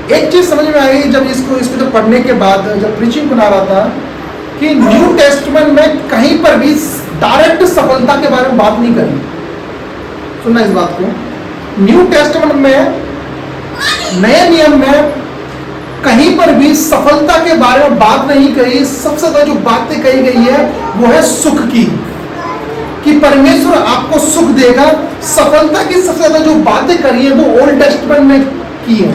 एक चीज समझ में आई जब इसको जब पढ़ने के बाद, जब प्रीचिंग बना रहा था, कि न्यू टेस्टमेंट में कहीं पर भी डायरेक्ट सफलता के बारे में बात नहीं करी। सुनना इस बात को, न्यू टेस्टमेंट में, नए नियम में कहीं पर भी सफलता के बारे में बात नहीं कही। सबसे ज्यादा जो बातें कही गई है वो है सुख की, कि परमेश्वर आपको सुख देगा। सफलता की सबसे ज्यादा जो बातें करी है वो ओल्ड टेस्टमेंट में की है,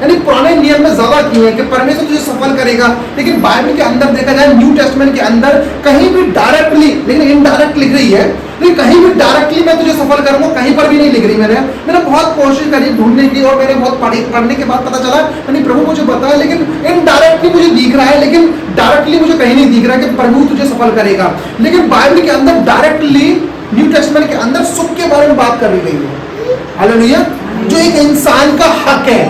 यानी पुराने नियम में ज्यादा की है कि परमेश्वर तुझे सफल करेगा। लेकिन बाइबल के अंदर देखा जाए, न्यू टेस्टमेंट के अंदर कहीं भी डायरेक्टली, लेकिन इनडायरेक्ट लिख रही है, लेकिन कहीं भी डायरेक्टली मैं तुझे सफल करूंगा कहीं पर भी नहीं लिख रही। मैंने बहुत कोशिश करी ढूंढने की, और मैंने बहुत पढ़ने के बाद पता चला, यानी प्रभु मुझे बताया, लेकिन इनडायरेक्टली मुझे दिख रहा है, लेकिन डायरेक्टली मुझे कहीं नहीं दिख रहा कि प्रभु तुझे सफल करेगा। लेकिन बाइबल के अंदर डायरेक्टली न्यू टेस्टमेंट के अंदर सुख के बारे में बात कर गई है। हालेलुया, जो एक इंसान का हक है।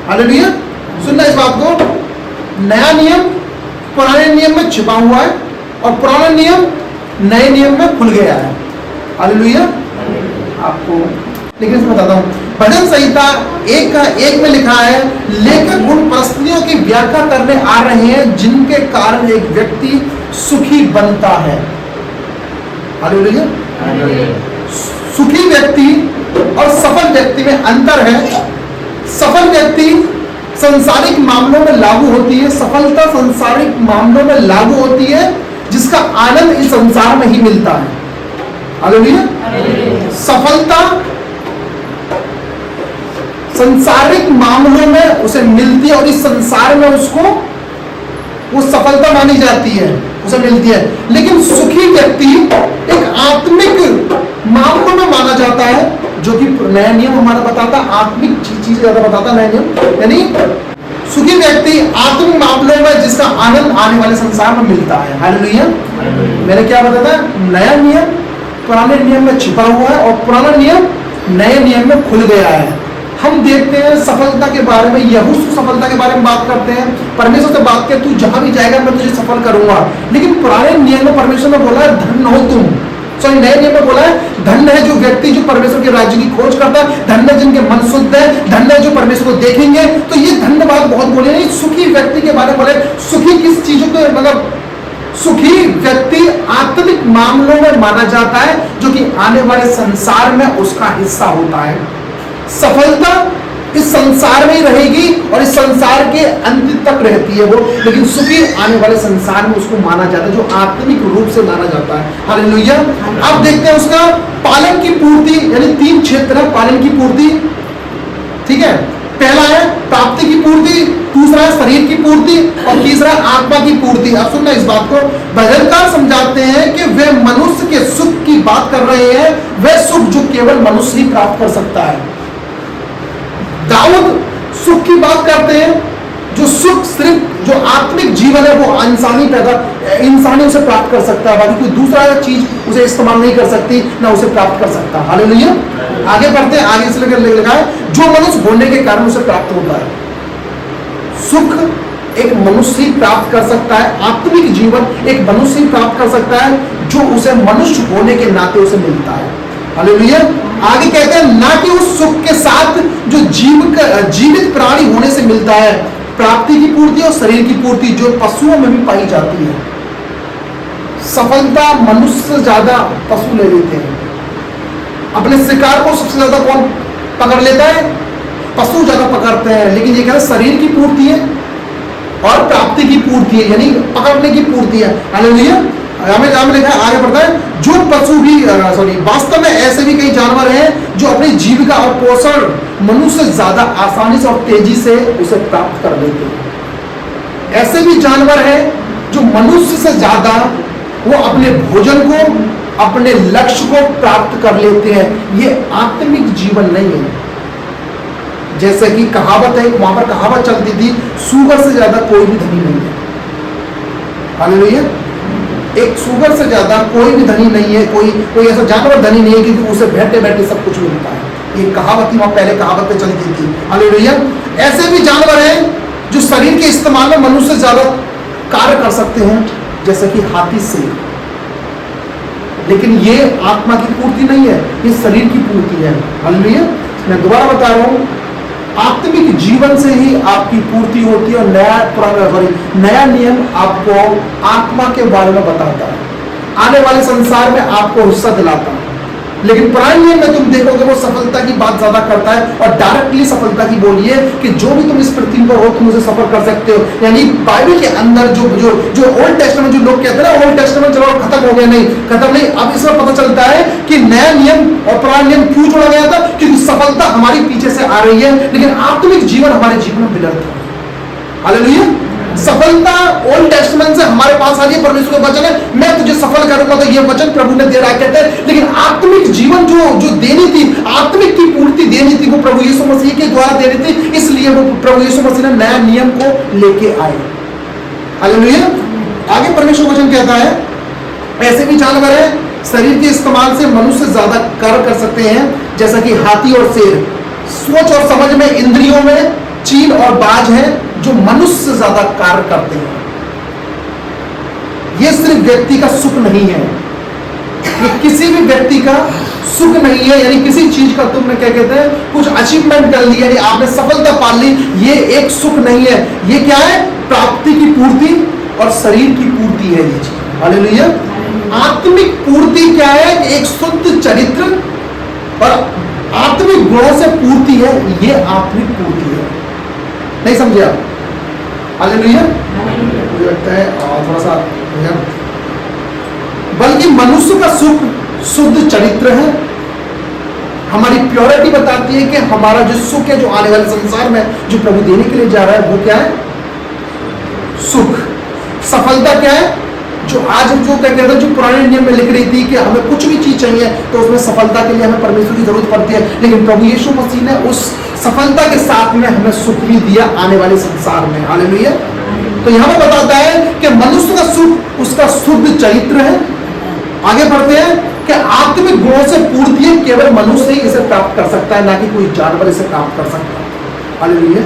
हालेलुया, सुनना इस बात को, नया नियम पुराने नियम में छिपा हुआ है और पुराना नियम नए नियम में खुल गया है। हालेलुया, आपको लेकिन इसमें बताता हूं, भजन संहिता 1 में लिखा है, लेखक उन परिस्थितियों की व्याख्या करने आ रहे हैं जिनके कारण एक व्यक्ति सुखी बनता है। हालेलुया, सुखी व्यक्ति और सफल व्यक्ति में अंतर है। सफल व्यक्ति संसारिक मामलों में लागू होती है, सफलता संसारिक मामलों में लागू होती है जिसका आनंद इस संसार में ही मिलता है। हालेलुया, सफलता संसारिक मामलों में उसे मिलती है और इस संसार में उसको वो सफलता मानी जाती है, उसे मिलती है। लेकिन सुखी व्यक्ति एक आत्मिक मामलों में माना जाता है, जो कि नया नियम हमारा बताता, आत्मिक चीज ज्यादा बताता नया नियम। यानी सुखी व्यक्ति आत्मिक मामलों में जिसका आनंद आने वाले संसार में मिलता है। हालेलुया, मैंने क्या बताया, नया नियम पुराने नियम में छिपा हुआ है और पुराना नियम नए नियम में खुल गया है। हम देखते हैं सफलता के बारे में, यहोशू सफलता के बारे में बात करते हैं, परमेश्वर से बात कर, तू जहां भी जाएगा मैं तुझे सफल करूंगा। लेकिन पुराने नियम में परमेश्वर ने बोला है धन्य हो तुम, सॉरी नए नियम में बोला है धन्य है जो व्यक्ति जो परमेश्वर के राज्य की खोज करता है, धन्य है जिनके मन शुद्ध है, धन्य है जो परमेश्वर को देखेंगे। तो ये धन्यवाद बहुत बोले नहीं, सुखी व्यक्ति के बारे में बोले। सुखी किस चीजों को, मतलब सुखी व्यक्ति आत्मिक मामलों में माना जाता है जो कि आने वाले संसार में उसका हिस्सा होता है। सफलता इस संसार में ही रहेगी और इस संसार के अंत तक रहती है वो, लेकिन सुखी आने वाले संसार में उसको माना जाता है, जो आत्मिक रूप से माना जाता है। हालेलुया, अब देखते हैं उसका पालन की पूर्ति, यानी 3 क्षेत्र है पालन की पूर्ति। ठीक है, पहला है प्राप्ति की पूर्ति, दूसरा है शरीर की पूर्ति और तीसरा आत्मा की पूर्ति। अब सुनना इस बात को, भजनकार समझाते हैं कि वे मनुष्य के सुख की बात कर रहे हैं, वह सुख जो केवल मनुष्य ही प्राप्त कर सकता है। दाऊद सुख की बात करते हैं, जो सुख सिर्फ जो आत्मिक जीवन है वो इंसानी उसे प्राप्त कर सकता है, बाकी कोई दूसरा चीज उसे इस्तेमाल नहीं कर सकती, ना उसे प्राप्त कर सकता। हालेलुया, आगे बढ़ते हैं, आगे से लेकर लिखा है जो मनुष्य होने के कारण उसे प्राप्त होता है। सुख एक मनुष्य ही प्राप्त कर सकता है, आत्मिक जीवन एक मनुष्य ही प्राप्त कर सकता है, जो उसे मनुष्य होने के नाते उसे मिलता है। हालेलुया, आगे कहते हैं ना कि उस सुख के साथ जो जीवित प्राणी होने से मिलता है, प्राप्ति की पूर्ति और शरीर की पूर्ति जो पशुओं में भी पाई जाती है। सफलता मनुष्य से ज्यादा पशु ले लेते हैं। अपने शिकार को सबसे ज्यादा कौन पकड़ लेता है? पशु ज्यादा पकड़ते हैं। लेकिन ये कहते हैं शरीर की पूर्ति है और प्राप्ति की पूर्ति है, यानी पकड़ने की पूर्ति है। हालेलुया, हमें लिखा है, आगे बढ़ता है, जो पशु भी वास्तव में ऐसे भी कई जानवर हैं जो अपनी जीविका और पोषण मनुष्य से ज्यादा आसानी से और तेजी से उसे प्राप्त कर लेते हैं। ऐसे भी जानवर हैं जो मनुष्य से ज्यादा वो अपने भोजन को, अपने लक्ष्य को प्राप्त कर लेते हैं। ये आत्मिक जीवन नहीं है। जैसे कि कहावत है, वहां पर कहावत चलती थी, सूगर से ज्यादा कोई भी धनी नहीं है। हालेलुया, एक सूगर से ज्यादा कोई भी धनी नहीं है, कोई ऐसा जानवर धनी नहीं है क्योंकि उसे बैठे बैठे सब कुछ मिलता है। ये कहावत वहां पहले कहावत पे चलती थी। हालेलुया, ऐसे भी जानवर हैं जो शरीर के इस्तेमाल में मनुष्य से ज्यादा कार्य कर सकते हैं, जैसे कि हाथी से। लेकिन ये आत्मा की पूर्ति नहीं है, ये शरीर की पूर्ति है। हालेलुया, मैं दोबारा बता रहा हूं, आत्मिक जीवन से ही आपकी पूर्ति होती है। और नया नियम आपको आत्मा के बारे में बताता है, आने वाले संसार में आपको हिस्सा दिलाता है। लेकिन पुराने नियम में तुम देखोगे वो सफलता की बात ज्यादा करता है, और डायरेक्टली सफलता की बोली है कि जो भी तुम इस पृथ्वी पर हो तुम उसे सफर कर सकते हो। यानी बाइबल के अंदर जो जो जो ओल्ड टेस्टामेंट, जो लोग कहते हैं ना ओल्ड टेस्टामेंट चलो खत्म हो गया, नहीं खत्म नहीं। अब इसमें पता चलता है कि नया नियम और पुराना नियम क्यों जोड़ा गया था, क्योंकि सफलता हमारी पीछे से आ रही है, लेकिन आत्मिक जीवन हमारे जीवन में बिगड़ता है। हालेलुया। सफलता ओल्ड टेस्टामेंट से हमारे पास आ रही है, परमेश्वर का वचन है मैं तुझे सफल करूंगा, तो ये वचन प्रभु ने दे रहा कहते हैं। लेकिन आत्मिक जीवन जो देनी थी, आत्मिक की पूर्ति देनी थी, वो प्रभु यीशु मसीह के द्वारा देनी थी। इसलिए वो प्रभु यीशु मसीह ने नया नियम को लेके आए। हालेलुया। आगे परमेश्वर वचन कहता है, ऐसे भी जानवर है शरीर के इस्तेमाल से मनुष्य ज्यादा कार्य कर सकते हैं, जैसा कि हाथी और शेर। सोच और समझ में, इंद्रियों में चील और बाज है जो मनुष्य से ज्यादा कार्य करते हैं। यह सिर्फ व्यक्ति का सुख नहीं है, ये किसी भी व्यक्ति का सुख नहीं है। यानी किसी चीज का तुमने क्या कहते हैं कुछ अचीवमेंट कर लिया, यानी आपने सफलता पा ली, ये एक सुख नहीं है। ये क्या है? प्राप्ति की पूर्ति और शरीर की पूर्ति है ये चीज। हालेलुया। आत्मिक पूर्ति क्या है? एक शुद्ध चरित्र और आत्मिक गुणों से पूर्ति है, ये आत्मिक पूर्ति है। नहीं समझे आप? हालेलुया। मुझे लगता है थोड़ा सा, बल्कि मनुष्य का सुख शुद्ध चरित्र है। हमारी प्योरिटी बताती है कि हमारा जो सुख है, जो आने वाले संसार में जो प्रभु देने के लिए जा रहा है, वो क्या है? सुख। सफलता क्या है? जो आज हम जो कहते हैं, जो पुराने नियम में लिख रही थी कि हमें कुछ भी चीज चाहिए तो उसमें सफलता के लिए हमें परमेश्वर की जरूरत पड़ती है, लेकिन प्रभु यीशु मसीह ने उस सफलता के साथ में हमें सुख भी दिया आने वाले संसार में। हालेलुया। तो यहां पर बताता है कि मनुष्य का सुख उसका शुद्ध चरित्र है। आगे बढ़ते हैं कि आत्मिक गुणों से पूर्ति है, केवल मनुष्य ही इसे प्राप्त कर सकता है, ना कि कोई जानवर इसे प्राप्त कर सकता है। हालेलुया।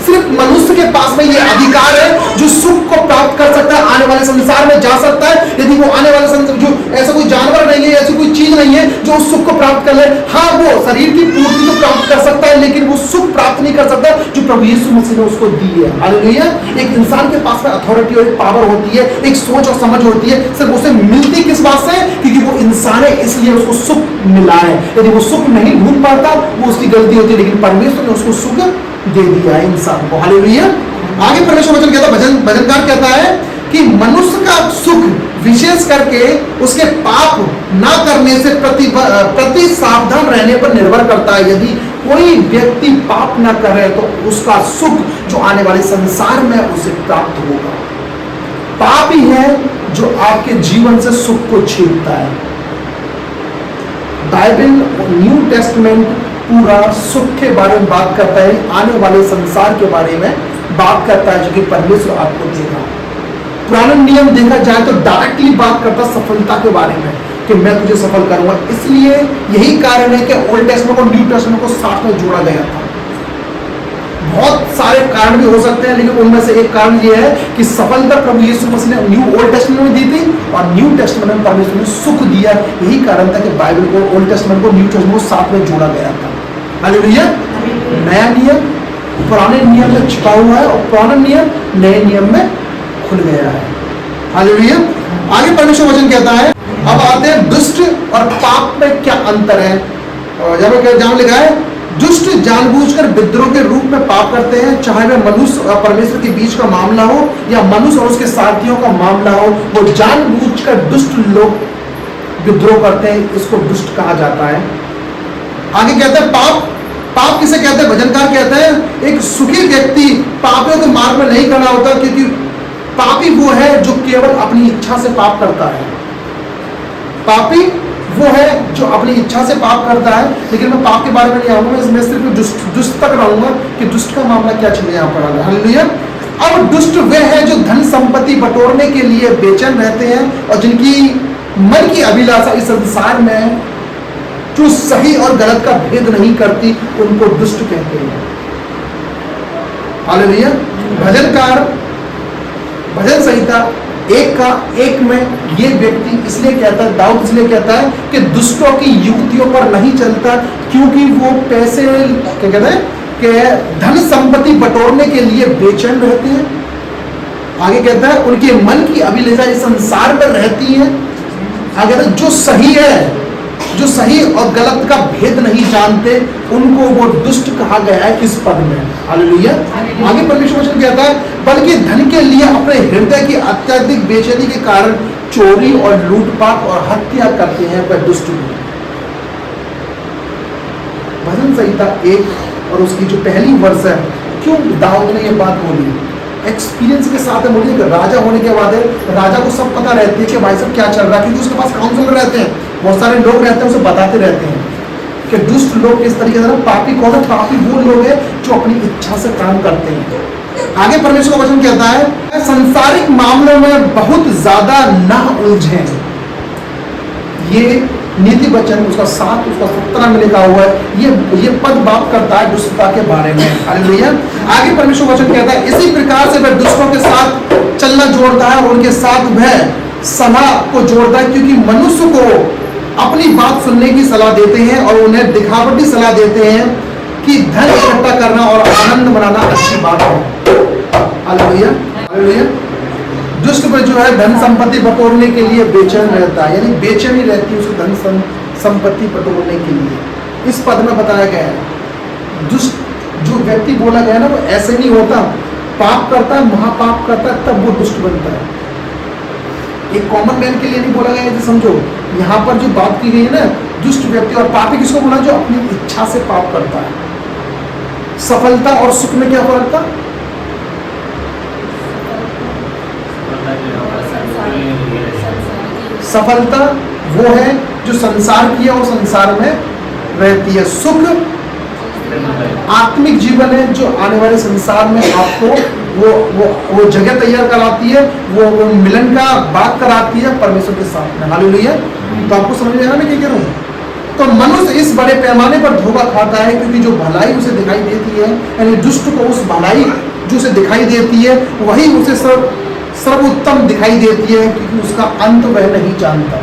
सिर्फ मनुष्य के पास में ये अधिकार है जो सुख को प्राप्त कर सकता है, आने वाले संसार में जा सकता है। यदि वो आने वाले संसार, जो ऐसा कोई जानवर नहीं है, ऐसी कोई चीज नहीं है जो उस सुख को प्राप्त कर ले। हाँ, वो शरीर की पूर्ति तो प्राप्त कर सकता है, लेकिन वो सुख प्राप्त नहीं कर सकता जो प्रभु यीशु मसीह ने उसको दी है। हालेलुया। एक इंसान के पास में अथॉरिटी और एक पावर होती है, एक सोच और समझ होती है, सिर्फ उसे मिलती किस बात से? क्योंकि वो इंसान है, इसलिए उसको सुख मिला है। यदि वो सुख नहीं ढूंढ पाता, वो उसकी गलती होती है, लेकिन परमेश्वर ने उसको सुख दे दिया है इंसान को। हालेलुया। आगे परमेश्वर वचन कहता है, भजनकार कहता है कि मनुष्य का सुख विशेष करके उसके पाप ना करने से प्रति सावधान रहने पर निर्भर करता है। यदि कोई व्यक्ति पाप ना करे तो उसका सुख जो आने वाले संसार में उसे प्राप्त होगा। पाप ही है जो आपके जीवन से सुख को छीनता है। बाइबल न्यू टेस्टमेंट पूरा सुख के बारे में बात करता है, आने वाले संसार के बारे में बात करता है जो कि परमेश्वर आपको देगा। पुराना नियम देखा जाए तो डायरेक्टली बात करता सफलता के बारे में कि मैं तुझे सफल करूंगा। इसलिए यही कारण है कि ओल्ड टेस्टमेंट और न्यू टेस्टमेंट को साथ में जोड़ा गया था। बहुत सारे कारण भी हो सकते हैं, लेकिन उनमें से एक कारण यह है कि सफलता प्रभु यीशु मसीह ने न्यू ओल्ड टेस्टमेंट में दी थी और न्यू टेस्टमेंट में परमेश्वर ने सुख दिया। यही कारण था कि बाइबल को, ओल्ड टेस्टमेंट को न्यू टेस्टमेंट को साथ में जोड़ा गया था। हालेलुया। नया नियम पुराने नियम में छिपा हुआ है और पुराना नियम नए नियम में खुल गया है। हालेलुया। आगे परमेश्वर वचन कहता है, अब आते हैं दुष्ट और पाप में क्या अंतर है। जहां लिखा है दुष्ट जानबूझकर विद्रोह के रूप में पाप करते हैं, चाहे वह मनुष्य और परमेश्वर के बीच का मामला हो या मनुष्य और उसके साथियों का मामला हो, वो जानबूझकर दुष्ट लोग विद्रोह करते हैं, इसको दुष्ट कहा जाता है। आगे कहते हैं पाप। पाप किसे कहते हैं? भजनकार कहते हैं एक सुखी व्यक्ति पापियों के मार्ग में नहीं खड़ा होता, क्योंकि पापी वो है जो केवल अपनी इच्छा से पाप करता है। पापी वो है जो अपनी इच्छा से पाप करता है। लेकिन मैं पाप के बारे में नहीं आऊंगा, मैं सिर्फ दुष्ट तक रहूंगा कि दुष्ट का मामला क्या चल यहाँ पर आ रहा है। हालेलुया। अब दुष्ट वे हैं जो धन संपत्ति बटोरने के लिए बेचैन रहते हैं और जिनकी मन की अभिलाषा इस संसार में जो सही और गलत का भेद नहीं करती, उनको दुष्ट कहते हैं। हालेलुया। भजनकार भजन संहिता 1 में ये व्यक्ति इसलिए कहता है, दाऊद इसलिए कहता है कि दुष्टों की युक्तियों पर नहीं चलता, क्योंकि वो पैसे क्या कहते हैं कि धन संपत्ति बटोरने के लिए बेचैन रहते हैं। आगे कहता है उनके मन की अभिलाषा इस संसार में रहती है। अगर जो सही है, जो सही और गलत का भेद नहीं जानते, उनको वो दुष्ट कहा गया है इस पद में। हालेलुया। आगे परमेश्वर वचन कहता है बल्कि धन के लिए अपने हृदय की अत्यधिक बेचैनी के कारण चोरी और लूटपाट और हत्या करते हैं वह दुष्ट लोग। भजन संहिता 1 और उसकी जो पहली वर्ष है, क्यों दाऊद ने ये बात बोली? एक्सपीरियंस के साथ है। बोलिए राजा होने के बाद राजा को सब पता रहती है कि भाई साहब क्या चल रहा है, क्योंकि उसके पास काउंसलर रहते हैं, बहुत सारे लोग रहते हैं, उसे बताते रहते हैं कि दुष्ट लोग किस तरीके से। पापी कौन है? पापी वो लोग हैं जो अपनी इच्छा से काम करते हैं। आगे परमेश्वर का वचन कहता है संसारिक मामलों में बहुत ज्यादा न उलझें। ये नीति वचन उसका 7 उसका 17 में लिखा हुआ है। ये पद बात करता है दुष्टता के बारे में। हालेलुया। आगे परमेश्वर वचन कहता है इसी प्रकार से वह दुष्टों के साथ चलना जोड़ता है और उनके साथ वह सलाह को जोड़ता है, क्योंकि मनुष्य को अपनी बात सुनने की सलाह देते हैं और उन्हें दिखावटी सलाह देते हैं कि धन इकट्ठा करना और आनंद मनाना अच्छी बात है। हालेलुया। हालेलुया। दुष्ट पर जो है धन संपत्ति बटोरने के लिए बेचैन रहता है, यानी बेचैनी रहती है उसको धन संपत्ति बटोरने के लिए। इस पद में बताया गया है दुष्ट जो व्यक्ति बोला गया ना, वो ऐसे नहीं होता। पाप करता है, महापाप करता है, तब वो दुष्ट बनता है। एक कॉमन मैन के लिए नहीं बोला गया है। समझो यहाँ पर जो बात की गई है ना, दुष्ट व्यक्ति और पापी किसको बोला? जो अपनी इच्छा से पाप करता है। सफलता और सुख में क्या फर्क था? सफलता वो है जो संसार की है और संसार में रहती है। सुख आत्मिक जीवन है जो आने वाले संसार में आपको वो जगह तैयार कराती है, वो मिलन का बात कराती है परमेश्वर के साथ में। हालेलुया। तो आपको समझ में आ रहा है मैं क्या कह रहा हूँ? तो मनुष्य इस बड़े पैमाने पर धोखा खाता है क्योंकि जो भलाई उसे दिखाई देती है, यानी दुष्ट को उस भलाई जो उसे दिखाई देती है वही उसे सर्वोत्तम दिखाई देती है, क्योंकि उसका अंत वह नहीं जानता।